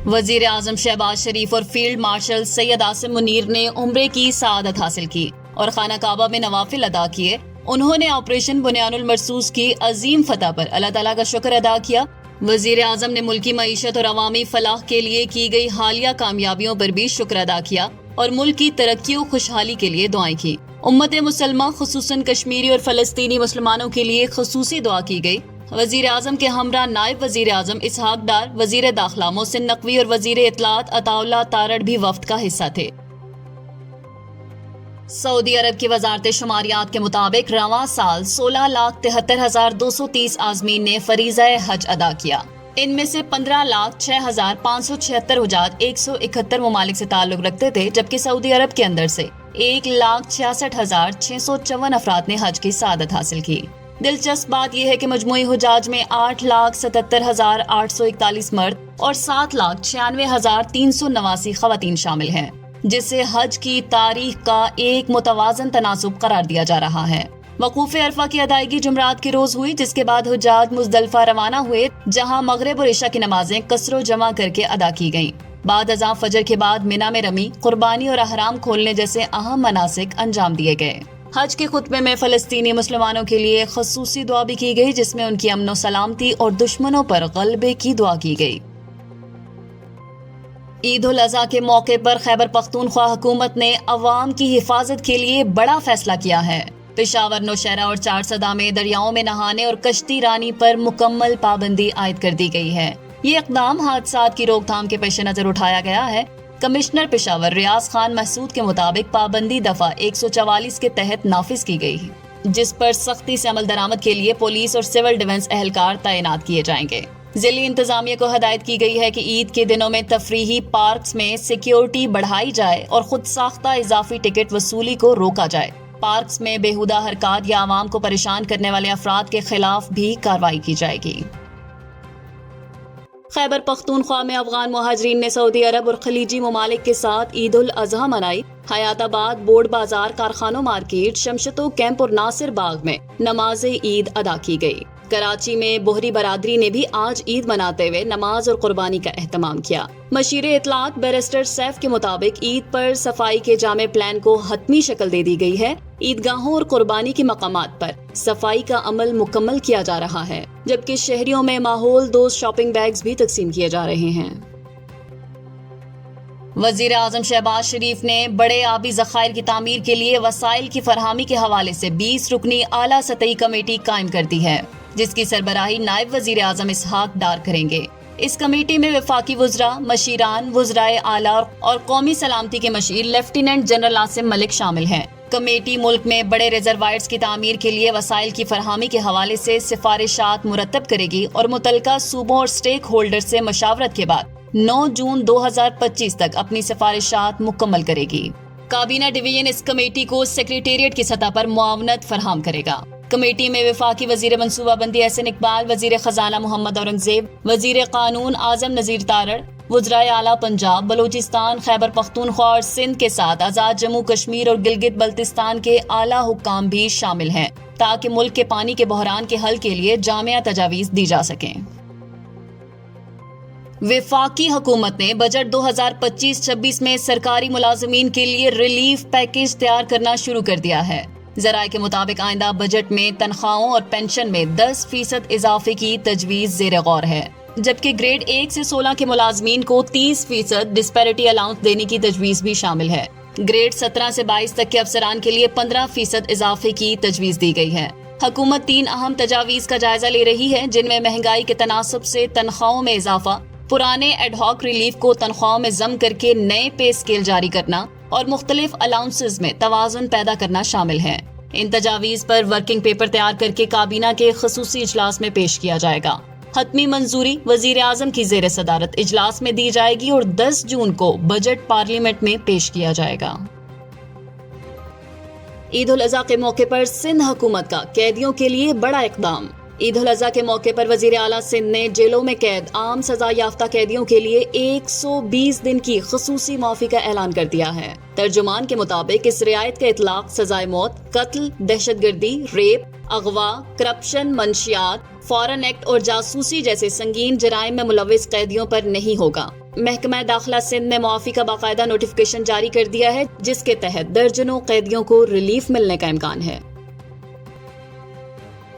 وزیر اعظم شہباز شریف اور field marshal Syed Asim Munir نے عمرے کی سعادت حاصل کی اور خانہ کعبہ میں نوافل ادا کیے۔ انہوں نے آپریشن بنیان المرصوص کی عظیم فتح پر اللہ تعالیٰ کا شکر ادا کیا۔ وزیر اعظم نے ملکی معیشت اور عوامی فلاح کے لیے کی گئی حالیہ کامیابیوں پر بھی شکر ادا کیا اور ملک کی ترقی و خوشحالی کے لیے دعائیں کی۔ امت مسلمہ خصوصاً کشمیری اور فلسطینی مسلمانوں کے لیے خصوصی دعا کی گئی۔ وزیر اعظم کے ہمراہ نائب وزیر اعظم اسحاق ڈار، وزیر داخلہ محسن نقوی اور وزیر اطلاعات عطا اللہ تارڑ بھی وفد کا حصہ تھے۔ سعودی عرب کی وزارت شماریات کے مطابق رواں سال 16,73,230 عازمین نے فریضہ حج ادا کیا۔ ان میں سے 15,06,576 حجاج 171 ممالک سے تعلق رکھتے تھے، جبکہ سعودی عرب کے اندر سے 1,66,654 افراد نے حج کی سعادت حاصل کی۔ دلچسپ بات یہ ہے کہ مجموعی حجاج میں 8,77,841 مرد اور 7,96,389 خواتین شامل ہیں، جس سے حج کی تاریخ کا ایک متوازن تناسب قرار دیا جا رہا ہے۔ وقوف عرفہ کی ادائیگی جمعرات کے روز ہوئی، جس کے بعد حجاج مزدلفہ روانہ ہوئے، جہاں مغرب اور عشاء کی نمازیں قصر و جمع کر کے ادا کی گئیں۔ بعد ازاں فجر کے بعد مینا میں رمی، قربانی اور احرام کھولنے جیسے اہم مناسک انجام دیے گئے۔ حج کے خطبے میں فلسطینی مسلمانوں کے لیے خصوصی دعا بھی کی گئی، جس میں ان کی امن و سلامتی اور دشمنوں پر غلبے کی دعا کی گئی۔ عید الاضحیٰ کے موقع پر خیبر پختونخوا حکومت نے عوام کی حفاظت کے لیے بڑا فیصلہ کیا ہے۔ پشاور، نوشہرہ اور چارسدہ میں دریاؤں میں نہانے اور کشتی رانی پر مکمل پابندی عائد کر دی گئی ہے۔ یہ اقدام حادثات کی روک تھام کے پیش نظر اٹھایا گیا ہے۔ کمشنر پشاور ریاض خان محسود کے مطابق پابندی دفعہ 144 کے تحت نافذ کی گئی، جس پر سختی سے عمل درآمد کے لیے پولیس اور سول ڈیفنس اہلکار تعینات کیے جائیں گے۔ ضلعی انتظامیہ کو ہدایت کی گئی ہے کہ عید کے دنوں میں تفریحی پارکس میں سیکیورٹی بڑھائی جائے اور خود ساختہ اضافی ٹکٹ وصولی کو روکا جائے۔ پارکس میں بےہودہ حرکات یا عوام کو پریشان کرنے والے افراد کے خلاف بھی کارروائی کی جائے گی۔ خیبر پختونخوا میں افغان مہاجرین نے سعودی عرب اور خلیجی ممالک کے ساتھ عید الاضحیٰ منائی۔ حیات آباد، بورڈ بازار، کارخانوں مارکیٹ، شمشتو کیمپ اور ناصر باغ میں نماز عید ادا کی گئی۔ کراچی میں بوہری برادری نے بھی آج عید مناتے ہوئے نماز اور قربانی کا اہتمام کیا۔ مشیر اطلاعات بیرسٹر سیف کے مطابق عید پر صفائی کے جامع پلان کو حتمی شکل دے دی گئی ہے۔ عیدگاہوں اور قربانی کے مقامات پر صفائی کا عمل مکمل کیا جا رہا ہے، جبکہ شہریوں میں ماحول دوست شاپنگ بیگز بھی تقسیم کیے جا رہے ہیں۔ وزیر اعظم شہباز شریف نے بڑے آبی ذخائر کی تعمیر کے لیے وسائل کی فراہمی کے حوالے سے 20 رکنی اعلیٰ سطحی کمیٹی قائم کر دی ہے، جس کی سربراہی نائب وزیر اعظم اسحاق ڈار کریں گے۔ اس کمیٹی میں وفاقی وزراء، مشیران، وزرائے اعلیٰ اور قومی سلامتی کے مشیر لیفٹیننٹ جنرل عاصم ملک شامل ہیں۔ کمیٹی ملک میں بڑے ریزروائرز کی تعمیر کے لیے وسائل کی فراہمی کے حوالے سے سفارشات مرتب کرے گی اور متعلقہ صوبوں اور سٹیک ہولڈر سے مشاورت کے بعد 9 جون 2025 تک اپنی سفارشات مکمل کرے گی۔ کابینہ ڈویژن اس کمیٹی کو سیکریٹریٹ کی سطح پر معاونت فراہم کرے گا۔ کمیٹی میں وفاقی وزیر منصوبہ بندی احسن اقبال، وزیر خزانہ محمد اورنگزیب، وزیر قانون اعظم نذیر تارڑ، وزرائے اعلیٰ پنجاب، بلوچستان، خیبر پختونخوا اور سندھ کے ساتھ آزاد جموں کشمیر اور گلگت بلتستان کے اعلیٰ حکام بھی شامل ہیں، تاکہ ملک کے پانی کے بحران کے حل کے لیے جامع تجاویز دی جا سکیں۔ وفاقی حکومت نے بجٹ 2025-26 میں سرکاری ملازمین کے لیے ریلیف پیکیج تیار کرنا شروع کر دیا ہے۔ ذرائع کے مطابق آئندہ بجٹ میں تنخواہوں اور پینشن میں 10% اضافے کی تجویز زیر غور ہے، جبکہ گریڈ 1 سے 16 کے ملازمین کو 30% ڈسپیرٹی الاؤنس دینے کی تجویز بھی شامل ہے۔ گریڈ 17 سے 22 تک کے افسران کے لیے 15% اضافے کی تجویز دی گئی ہے۔ حکومت 3 اہم تجاویز کا جائزہ لے رہی ہے، جن میں مہنگائی کے تناسب سے تنخواہوں میں اضافہ، پرانے ایڈ ہاک ریلیف کو تنخواہوں میں ضم کر کے نئے پے اسکیل جاری کرنا اور مختلف الاؤنسز میں توازن پیدا کرنا شامل ہے۔ ان تجاویز پر ورکنگ پیپر تیار کر کے کابینہ کے خصوصی اجلاس میں پیش کیا جائے گا۔ حتمی منظوری وزیر اعظم کی زیر صدارت اجلاس میں دی جائے گی اور 10 جون کو بجٹ پارلیمنٹ میں پیش کیا جائے گا۔ عید الاضحیٰ کے موقع پر سندھ حکومت کا قیدیوں کے لیے بڑا اقدام۔ عید الاضحیٰ کے موقع پر وزیر اعلیٰ سندھ نے جیلوں میں قید عام سزا یافتہ قیدیوں کے لیے 120 دن کی خصوصی معافی کا اعلان کر دیا ہے۔ ترجمان کے مطابق اس رعایت کا اطلاق سزائے موت، قتل، دہشت گردی، ریپ، اغوا، کرپشن، منشیات، فارن ایکٹ اور جاسوسی جیسے سنگین جرائم میں ملوث قیدیوں پر نہیں ہوگا۔ محکمہ داخلہ سندھ نے معافی کا باقاعدہ نوٹیفکیشن جاری کر دیا ہے، جس کے تحت درجنوں قیدیوں کو ریلیف ملنے کا امکان ہے۔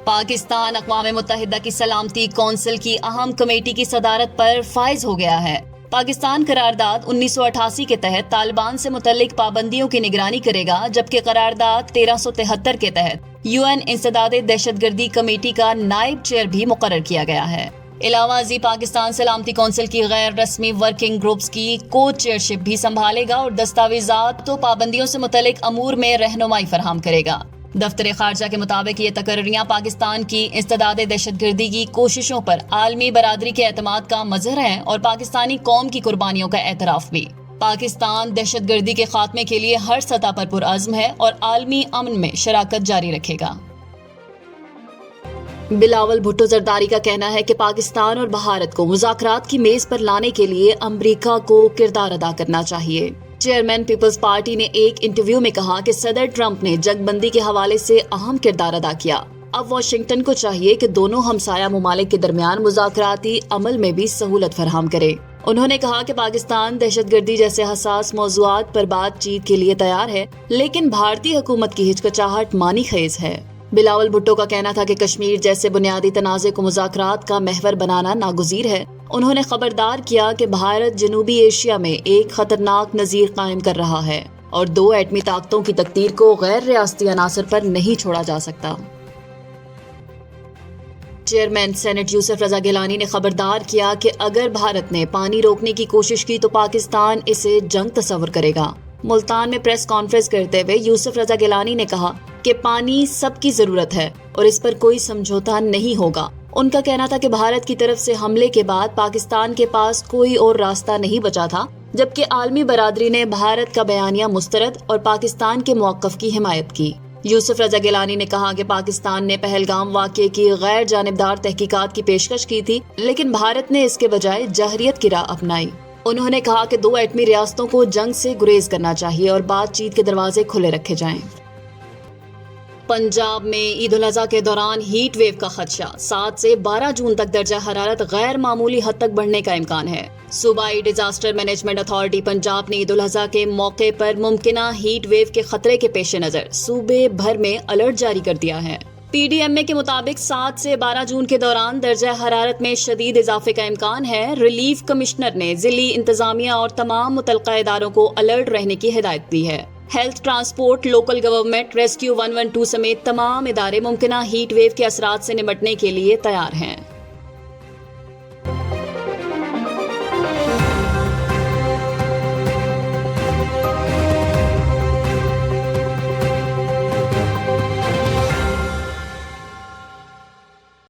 پاکستان اقوام متحدہ کی سلامتی کونسل کی اہم کمیٹی کی صدارت پر فائز ہو گیا ہے۔ پاکستان قرارداد 1988 کے تحت طالبان سے متعلق پابندیوں کی نگرانی کرے گا، جبکہ قرارداد 1373 کے تحت UN انسداد دہشت گردی کمیٹی کا نائب چیئر بھی مقرر کیا گیا ہے۔ علاوہ ازیں پاکستان سلامتی کونسل کی غیر رسمی ورکنگ گروپس کی کو چیئرشپ بھی سنبھالے گا اور دستاویزات و پابندیوں سے متعلق امور میں رہنمائی فراہم کرے گا۔ دفتر خارجہ کے مطابق یہ تقرریاں پاکستان کی انسداد دہشت گردی کی کوششوں پر عالمی برادری کے اعتماد کا مظہر ہیں اور پاکستانی قوم کی قربانیوں کا اعتراف بھی۔ پاکستان دہشت گردی کے خاتمے کے لیے ہر سطح پر پرعزم ہے اور عالمی امن میں شراکت جاری رکھے گا۔ بلاول بھٹو زرداری کا کہنا ہے کہ پاکستان اور بھارت کو مذاکرات کی میز پر لانے کے لیے امریکہ کو کردار ادا کرنا چاہیے۔ چیئرمین پیپلز پارٹی نے ایک انٹرویو میں کہا کہ صدر ٹرمپ نے جنگ بندی کے حوالے سے اہم کردار ادا کیا۔ اب واشنگٹن کو چاہیے کہ دونوں ہمسایہ ممالک کے درمیان مذاکراتی عمل میں بھی سہولت فراہم کرے۔ انہوں نے کہا کہ پاکستان دہشت گردی جیسے حساس موضوعات پر بات چیت کے لیے تیار ہے، لیکن بھارتی حکومت کی ہچکچاہٹ معنی خیز ہے۔ بلاول بھٹو کا کہنا تھا کہ کشمیر جیسے بنیادی تنازع کو مذاکرات کا محور بنانا ناگزیر ہے۔ انہوں نے خبردار کیا کہ بھارت جنوبی ایشیا میں ایک خطرناک نظیر قائم کر رہا ہے اور 2 ایٹمی طاقتوں کی تقدیر کو غیر ریاستی عناصر پر نہیں چھوڑا جا سکتا۔ چیئرمین سینٹ یوسف رضا گیلانی نے خبردار کیا کہ اگر بھارت نے پانی روکنے کی کوشش کی تو پاکستان اسے جنگ تصور کرے گا۔ ملتان میں پریس کانفرنس کرتے ہوئے یوسف رضا گیلانی نے کہا کہ پانی سب کی ضرورت ہے اور اس پر کوئی سمجھوتا نہیں ہوگا۔ ان کا کہنا تھا کہ بھارت کی طرف سے حملے کے بعد پاکستان کے پاس کوئی اور راستہ نہیں بچا تھا، جبکہ عالمی برادری نے بھارت کا بیانیہ مسترد اور پاکستان کے موقف کی حمایت کی۔ یوسف رضا گیلانی نے کہا کہ پاکستان نے پہلگام واقعے کی غیر جانبدار تحقیقات کی پیشکش کی تھی، لیکن بھارت نے اس کے بجائے جہریت کی راہ اپنائی۔ انہوں نے کہا کہ 2 ایٹمی ریاستوں کو جنگ سے گریز کرنا چاہیے اور بات چیت کے دروازے کھلے رکھے جائیں۔ پنجاب میں عید الاضحیٰ کے دوران ہیٹ ویو کا خدشہ، 7 سے 12 جون تک درجہ حرارت غیر معمولی حد تک بڑھنے کا امکان ہے۔ صوبائی ڈیزاسٹر مینجمنٹ اتھارٹی پنجاب نے عید الاضحیٰ کے موقع پر ممکنہ ہیٹ ویو کے خطرے کے پیش نظر صوبے بھر میں الرٹ جاری کر دیا ہے۔ PDMA کے مطابق 7 سے 12 جون کے دوران درجہ حرارت میں شدید اضافے کا امکان ہے۔ ریلیف کمشنر نے ضلعی انتظامیہ اور تمام متعلقہ اداروں کو الرٹ رہنے کی ہدایت دی ہے۔ Health, transport, local government, rescue 112 سمیت تمام ادارے ممکنہ ہیٹ ویو کے اثرات سے نمٹنے کے لیے تیار ہیں۔